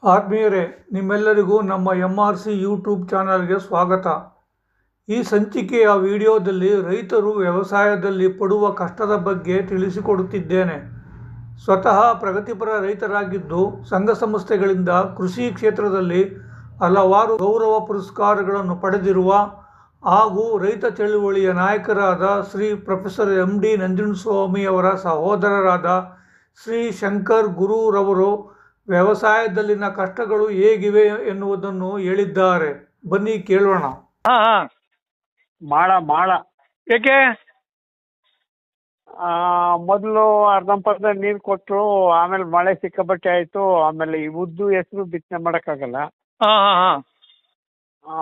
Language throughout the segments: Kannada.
ಆತ್ಮೀಯರೇ, ನಿಮ್ಮೆಲ್ಲರಿಗೂ ನಮ್ಮ MRC ಯೂಟ್ಯೂಬ್ ಚಾನಲ್ಗೆ ಸ್ವಾಗತ. ಈ ಸಂಚಿಕೆಯ ವಿಡಿಯೋದಲ್ಲಿ ರೈತರು ವ್ಯವಸಾಯದಲ್ಲಿ ಪಡುವ ಕಷ್ಟದ ಬಗ್ಗೆ ತಿಳಿಸಿಕೊಡುತ್ತಿದ್ದೇನೆ. ಸ್ವತಃ ಪ್ರಗತಿಪರ ರೈತರಾಗಿದ್ದು ಸಂಘ ಸಂಸ್ಥೆಗಳಿಂದ ಕೃಷಿ ಕ್ಷೇತ್ರದಲ್ಲಿ ಹಲವಾರು ಗೌರವ ಪುರಸ್ಕಾರಗಳನ್ನು ಪಡೆದಿರುವ ಹಾಗೂ ರೈತ ಚಳುವಳಿಯ ನಾಯಕರಾದ ಶ್ರೀ ಪ್ರೊಫೆಸರ್ MD ನಂಜುಂಡಸ್ವಾಮಿಯವರ ಸಹೋದರರಾದ ಶ್ರೀ ಶಂಕರ್ ಗುರೂರವರು ವ್ಯವಸಾಯದಲ್ಲಿನ ಕಷ್ಟಗಳು ಹೇಗಿವೆ ಎನ್ನುವುದನ್ನು ಹೇಳಿದ್ದಾರೆ. ಬನ್ನಿ ಕೇಳೋಣ. ಹಾ ಹಾ ಮಾಳ ಮಾಳ ಏಕೆ? ಮೊದಲು ಅರ್ಧಂಪರ್ಧ ನೀರು ಕೊಟ್ಟರು, ಆಮೇಲೆ ಮಳೆ ಸಿಕ್ಕಾಪಟ್ಟೆ ಆಯಿತು. ಆಮೇಲೆ ಈ ಉದ್ದು ಹೆಸರು ಬಿತ್ತನೆ ಮಾಡೋಕ್ಕಾಗಲ್ಲ, ಹಾ ಹಾ ಹಾ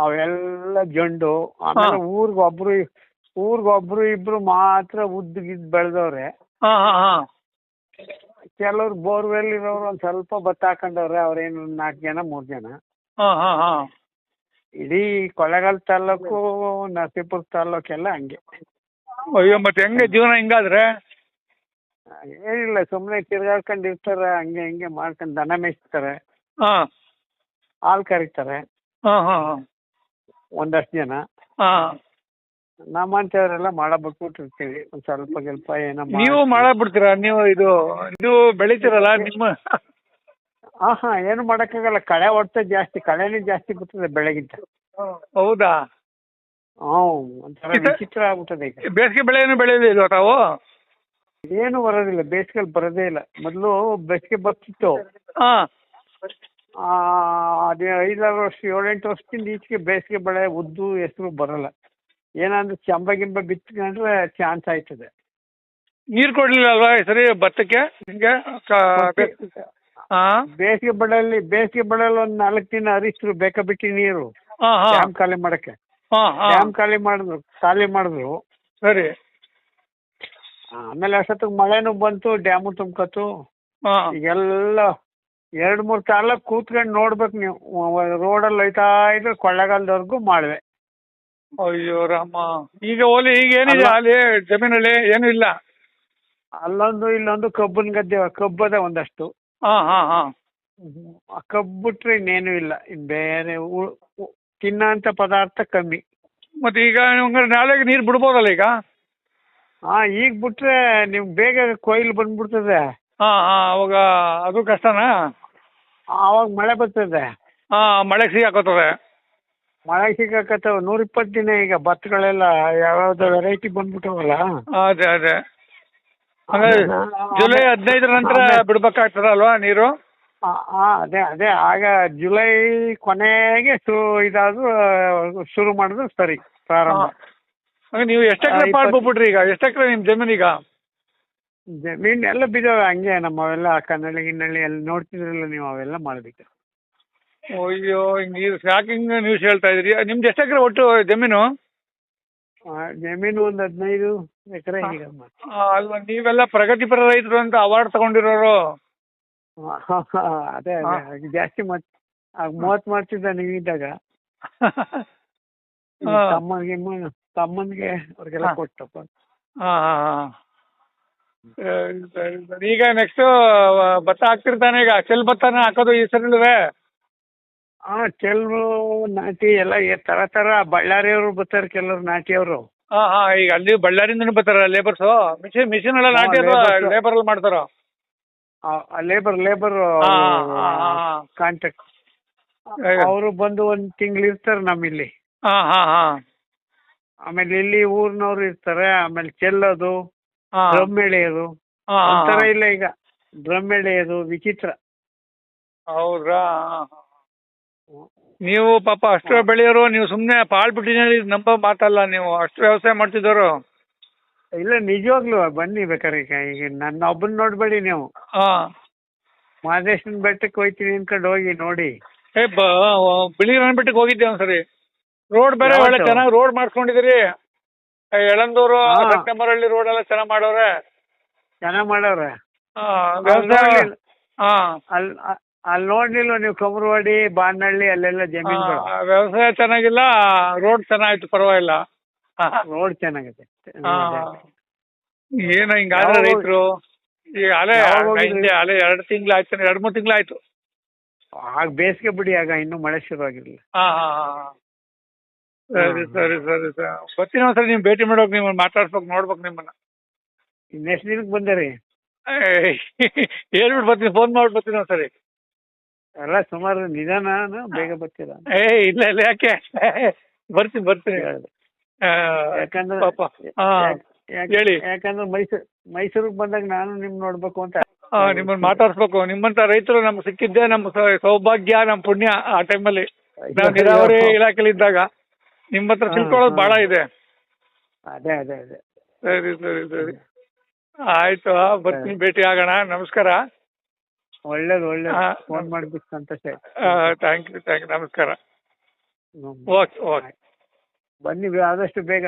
ಅವೆಲ್ಲ ಜಂಡು. ಆಮೇಲೆ ಊರಿಗೊಬ್ರು ಇಬ್ರು ಮಾತ್ರ ಉದ್ದು ಗಿದ್ದು ಬೆಳೆದವ್ರೆ. ಹಾ ಹಾ ಹಾ ಕೆಲವ್ರು ಬೋರ್ವೆಲ್ ಇರೋರು ಒಂದು ಸ್ವಲ್ಪ ಭತ್ತ ಹಾಕೊಂಡವ್ರೆ, ಅವ್ರೇನು 4 ಜನ 3 ಜನ. ಹಾ ಹಾ ಹಾ ಇಡೀ ಕೊಳ್ಳೇಗಾಲ ತಾಲೂಕು ನರಸೀಪುರ ತಾಲೂಕೆಲ್ಲ ಹಂಗೆ. ಅಯ್ಯೋ, ಮತ್ತೆ ಹೆಂಗೆ ಜೀವನ ಹಿಂಗಾದ್ರೆ? ಏನಿಲ್ಲ, ಸುಮ್ಮನೆ ತಿರ್ಗಾಡ್ಕೊಂಡು ಇರ್ತಾರೆ, ಹಂಗೆ ಹಿಂಗೆ ಮಾಡ್ಕೊಂಡು ದನ ಮೇಯಿಸ್ತಾರೆ, ಹಾ ಹಾಲು ಕರೀತಾರೆ ಹಾ ಹಾ ಹಾ ಒಂದಷ್ಟು ಜನ. ಹಾ ನಮ್ಮಂತವ್ರೆಲ್ಲ ಮಾಡ ಬಿಟ್ಬಿಟ್ಟಿರ್ತೀವಿ, ಒಂದು ಸ್ವಲ್ಪ ಏನೋ ನೀವು ಬಿಡ್ತೀರಾ? ನೀವು ಇದು ಬೆಳಿತೀರಲ್ಲ ನಿಮ್ಮ. ಹಾ ಏನು ಮಾಡಕ್ಕಾಗಲ್ಲ, ಕಳೆ ಹೊಡ್ತ ಜಾಸ್ತಿ, ಕಳೆನೇ ಜಾಸ್ತಿ ಬರ್ತದೆ ಬೆಳೆಗಿಂತ. ಹೌದಾ? ಒಂಥರ ವಿಚಿತ್ರ ಆಗ್ಬಿಟ್ಟದೆ ಈಗ. ಬೇಸಿಗೆ ಬೆಳೆ ಏನು ಬೆಳೆಯಲಿಲ್ವಾ ತಾವು? ಏನು ಬರೋದಿಲ್ಲ, ಬೇಸಿಗೆಲ್ ಬರೋದೇ ಇಲ್ಲ. ಮೊದಲು ಬೇಸಿಗೆ ಬರ್ತಿತ್ತು, ಹಾ ಅದೇ 5-6 ವರ್ಷ 7-8 ವರ್ಷದಿಂದ ಈಚೆಗೆ ಬೇಸಿಗೆ ಬೆಳೆ ಉದ್ದು ಹೆಸರು ಬರಲ್ಲ. ಏನಂದ್ರೆ ಚಂಬ ಗಿಂಬ ಬಿತ್ಕೊಂಡ್ರೆ ಚಾನ್ಸ್ ಆಯ್ತದೆ. ನೀರು ಕೊಡ್ಲಿಲ್ಲ ಅಲ್ವಾ ಈ ಸರಿ ಭತ್ತಕ್ಕೆ ನಿಮ್ಗೆ? ಹಾ ಬೇಸಿಗೆ ಬೆಳೆಯಲ್ಲಿ ಒಂದು 4 ದಿನ ಹರಿಸ್ರು ಬೇಕಾಬಿಟ್ಟಿ ನೀರು, ಹಾ ಹಾ ಡ್ಯಾಮ್ ಖಾಲಿ ಮಾಡಕ್ಕೆ. ಹಾ ಹಾ ಡ್ಯಾಮ್ ಖಾಲಿ ಮಾಡಿದ್ರು. ಸರಿ. ಆಮೇಲೆ ಅಷ್ಟೊತ್ತಿಗೆ ಮಳೆನೂ ಬಂತು, ಡ್ಯಾಮು ತುಂಬ್ಕತ್ತು. ಹಾ ಈಗೆಲ್ಲ 2-3 ತಾಲೂಕು ಕೂತ್ಕೊಂಡು ನೋಡ್ಬೇಕು ನೀವು, ರೋಡಲ್ಲಿ ಹೋಯ್ತಾ ಇದ್ರೆ ಕೊಳ್ಳೇಗಾಲದವರೆಗೂ ಮಾಡುವೆ. ಅಯ್ಯೋ ರಾಮ, ಈಗ ಏನಿದೆ ಅಲ್ಲಿ ಜಮೀನಲ್ಲಿ? ಏನು ಇಲ್ಲ. ಅಲ್ಲೊಂದು ಇಲ್ಲೊಂದು ಕಬ್ಬಿನ ಗದ್ದೆ, ಕಬ್ಬದ ಒಂದಷ್ಟು. ಹಾ ಹಾ ಹಾ ಆ ಕಬ್ಬು ಬಿಟ್ರೆ ಇನ್ನೇನು ಇಲ್ಲ. ಇನ್ನು ಬೇರೆ ತಿನ್ನೋಂಥ ಪದಾರ್ಥ ಕಮ್ಮಿ. ಮತ್ತೆ ಈಗ ನಾಳೆಗೆ ನೀರು ಬಿಡ್ಬೋದಲ್ಲ ಈಗ? ಈಗ ಬಿಟ್ರೆ ನಿಮ್ಗೆ ಬೇಗ ಕೊಯ್ಲು ಬಂದ್ಬಿಡ್ತದೆ. ಹಾ ಹಾ ಅವಾಗ ಅದು ಕಷ್ಟನಾ? ಆವಾಗ ಮಳೆ ಬರ್ತದೆ. ಹಾ ಮಳೆಗೆ ಸಿಗಾಕೋತದೆ. ಮಳೆ ಸಿಗಾಕತ್ತವ 120 ದಿನ. ಈಗ ಭತ್ತಗಳೆಲ್ಲ ಯಾವ್ಯಾವ್ದು ವೆರೈಟಿ ಬಂದ್ಬಿಟ್ಟವಲ್ಲ. ಅದೇ ಅದೇ ಹಂಗಾದ್ರೆ ಜುಲೈ 15 ನಂತರ ಬಿಡ್ಬೇಕಾಗ್ತದಲ್ವಾ ನೀರು? ಅದೇ ಆಗ ಜುಲೈ ಕೊನೆಗೆ ಶುರು ಮಾಡಿದ್ರು ಸರಿ, ಪ್ರಾರಂಭ. ನೀವು ಎಷ್ಟು ಎಕರೆ ಮಾಡ್ಬಿಟ್ರಿ ಈಗ? ಎಷ್ಟು ಎಕರೆ ನಿಮ್ಮ ಜಮೀನೀಗ? ಜಮೀನ್ ಎಲ್ಲ ಬಿದ್ದಾವೆ ಹಂಗೆ. ನಮ್ಮವೆಲ್ಲ ಕನ್ನಳ್ಳಿ ಗಿನ್ನಳ್ಳಿ ಎಲ್ಲ ನೋಡ್ತಿದ್ರಲ್ಲ ನೀವು, ಅವೆಲ್ಲ ಮಾಡ್ಬೇಕು. ಅಯ್ಯೋ, ನೀರು ಶಾಕಿಂಗ್ ನ್ಯೂಸ್ ಹೇಳ್ತಾ ಇದ್ರಿ. ನಿಮ್ದು ಎಷ್ಟು ಎಕರೆ ಒಟ್ಟು ಜಮೀನು? ಜಮೀನು ಒಂದು 15 ಎಕರೆ ಈಗ. ಅಲ್ವಾ, ನೀವೆಲ್ಲ ಪ್ರಗತಿಪರ ರೈತರು ಅಂತ ಅವಾರ್ಡ್ ತಗೊಂಡಿರೋರು. ಅದೇ ಜಾಸ್ತಿ 30 ಮಾಡ್ತಿದ್ದ ನೀವಿದ್ದಾಗ. ತಮ್ಮನ್ಗೆ ಅವ್ರಿಗೆಲ್ಲ ಕೊಟ್ಟಪ್ಪ. ಹಾ ಹಾ ಹಾ ಸರಿ ಸರಿ. ಈಗ ನೆಕ್ಸ್ಟ್ ಭತ್ತ ಹಾಕ್ತಿರ್ತಾನೆ ಈಗ? ಚೆಲ್ ಭತ್ತನ ಹಾಕೋದು ಈ ಸರಿಲ್ವೇ? ಕೆಲವು ನಾಟಿ ಎಲ್ಲ ತರ ಬಳ್ಳಾರಿಯವರು ಬರ್ತಾರೆ, ಕೆಲವರು ನಾಟಿಯವರು. ಹಾ ಹಾ ಈಗ ಅಲ್ಲಿ ಬಳ್ಳಾರಿಂದನೂ ಬರ್ತಾರ ಲೇಬರ್ಸು? ಮಿಷಿನ್ ಎಲ್ಲ ನಾಟಿ ಲೇಬರ್ ಅಲ್ಲಿ ಮಾಡ್ತಾರ? ಲೇಬರ್ ಕಾಂಟ್ಯಾಕ್ಟ್ ಅವರು ಬಂದು 1 ತಿಂಗಳು ಇರ್ತಾರೆ ನಮ್ಮಿಲ್ಲಿ. ಹಾ ಹಾ ಹಾ ಆಮೇಲೆ ಇಲ್ಲಿ ಊರಿನವ್ರು ಇರ್ತಾರೆ. ಆಮೇಲೆ ಚೆಲ್ಲೋದು, ಡ್ರಮ್ ಎಳೆಯೋದು ಒಂಥರ ಇಲ್ಲ ಈಗ. ಡ್ರಮ್ ಎಳೆಯೋದು ವಿಚಿತ್ರ. ಹೌದ್ರಾ? ನೀವು ಪಾಪ ಅಷ್ಟು ಬೆಳೆಯೋರು, ನೀವು ಸುಮ್ಮನೆ ಪಾಳ್ ಬಿಟ್ಟಿದ್ದೀರಿ, ನಂಬ ಮಾತಲ್ಲ. ನೀವು ಅಷ್ಟು ವ್ಯವಸಾಯ ಮಾಡ್ತಿದ್ದವರು. ಇಲ್ಲ, ನಿಜವಾಗ್ಲು ಬನ್ನಿ ಬೇಕಾರೆ. ಈಗ ನನ್ನ ಒಬ್ಬನ ನೋಡ್ಬೇಡಿ ನೀವು. ಮಹದೇಶ್ವರನ ಬೆಟ್ಟಕ್ಕೆ ಹೋಯ್ತೀನಿ ಅನ್ಕೊಂಡು ಹೋಗಿ ನೋಡಿ. ಬಿಳಿಗಿರಿ ಬೆಟ್ಟಕ್ಕೆ ಹೋಗಿದ್ದೆ ಒಂದ್ಸರಿ. ರೋಡ್ ಬೇರೆ ಒಳ್ಳೆ ಚೆನ್ನಾಗಿ ರೋಡ್ ಮಾಡ್ಕೊಂಡಿದ್ದೀರಿ. ಯಳಂದೂರು ಸೆಪ್ಟೆಂಬರ್ ರೋಡ್ ಎಲ್ಲ ಚೆನ್ನಾಗಿ ಮಾಡವ್ರೆ. ಅಲ್ಲಿ ನೋಡ್ಲಿಲ್ಲ ನೀವು? ಕಮರವಾಡಿ, ಬಾನಹಳ್ಳಿ ಅಲ್ಲೆಲ್ಲ ಜಮೀನುಗಳು. ವ್ಯವಸಾಯ ಚೆನ್ನಾಗಿಲ್ಲ, ರೋಡ್ ಚೆನ್ನಾಗಿತ್ತು, ಪರವಾಗಿಲ್ಲ. ರೋಡ್ ಚೆನ್ನಾಗಿದೆ. ಏನು ಹಿಂಗಾದ್ರೆ ರೈತರು ಈಗ? ಅಲೆ 2 ತಿಂಗಳಾಯ್ತು, 2-3 ತಿಂಗಳಾಯ್ತು. ಆಗ ಬೇಸಿಗೆ ಬಿಡಿ, ಆಗ ಇನ್ನೂ ಮಳೆ ಶುರು ಆಗಿರಲಿಲ್ಲ. ಸರಿ ಸರಿ ಸರಿ ಸರ್, ಬರ್ತೀನಿ ಒಂದ್ಸರಿ ನೀವು ಭೇಟಿ ಮಾಡೋಕೆ, ನಿಮ್ಮನ್ನು ಮಾತಾಡ್ಸ್ಬೇಕು, ನೋಡ್ಬೇಕು ನಿಮ್ಮನ್ನ. ಇನ್ನೆಷ್ಟು ದಿನಕ್ಕೆ ಬಂದೆ ರೀ? ಹೇಳ್ಬಿಟ್ಟು ಬರ್ತೀನಿ, ಫೋನ್ ಮಾಡ್ಬಿಟ್ಟು ಬರ್ತೀನಿ ಒಂದ್ಸರಿ. ಎಲ್ಲ ಸುಮಾರು ನಿಧಾನ, ಬೇಗ ಬರ್ತೀರಾ? ಇಲ್ಲ ಇಲ್ಲ, ಯಾಕೆ ಬರ್ತೀನಿ ಬರ್ತೀನಿ. ಯಾಕಂದ್ರೆ ಪಾಪ ಹೇಳಿ. ಯಾಕಂದ್ರೆ ಮೈಸೂರಿಗೆ ಬಂದಾಗ ನಾನು ನಿಮ್ ನೋಡ್ಬೇಕು ಅಂತ ನಿಮ್ಮನ್ನ ಮಾತಾಡ್ಸ್ಬೇಕು. ನಿಮ್ಮಂತ ರೈತರು ನಮ್ಗೆ ಸಿಕ್ಕಿದ್ದೆ ನಮ್ಮ ಸೌಭಾಗ್ಯ, ನಮ್ಮ ಪುಣ್ಯ. ಆ ಟೈಮಲ್ಲಿ ನಾವು ನೀರಾವರಿ ಇಲಾಖೆಲಿ ಇದ್ದಾಗ ನಿಮ್ಮ ಹತ್ರ ತಿಳ್ಕೊಳ್ಳೋದು ಬಹಳ ಇದೆ. ಅದೇ ಅದೇ ಅದೇ. ಸರಿ ಸರಿ ಸರಿ, ಆಯ್ತು, ಬರ್ತೀನಿ, ಭೇಟಿ ಆಗೋಣ. ನಮಸ್ಕಾರ. ಒಳ್ಳೇದು ಒಳ್ಳೇದು, ಫೋನ್ ಮಾಡಿದ್ದಕ್ಕೆ ಸಂತೋಷ ಆಯ್ತು. ಥ್ಯಾಂಕ್ ಯು, ನಮಸ್ಕಾರ. ಓಕೆ ಓಕೆ, ಬನ್ನಿ ಆದಷ್ಟು ಬೇಗ.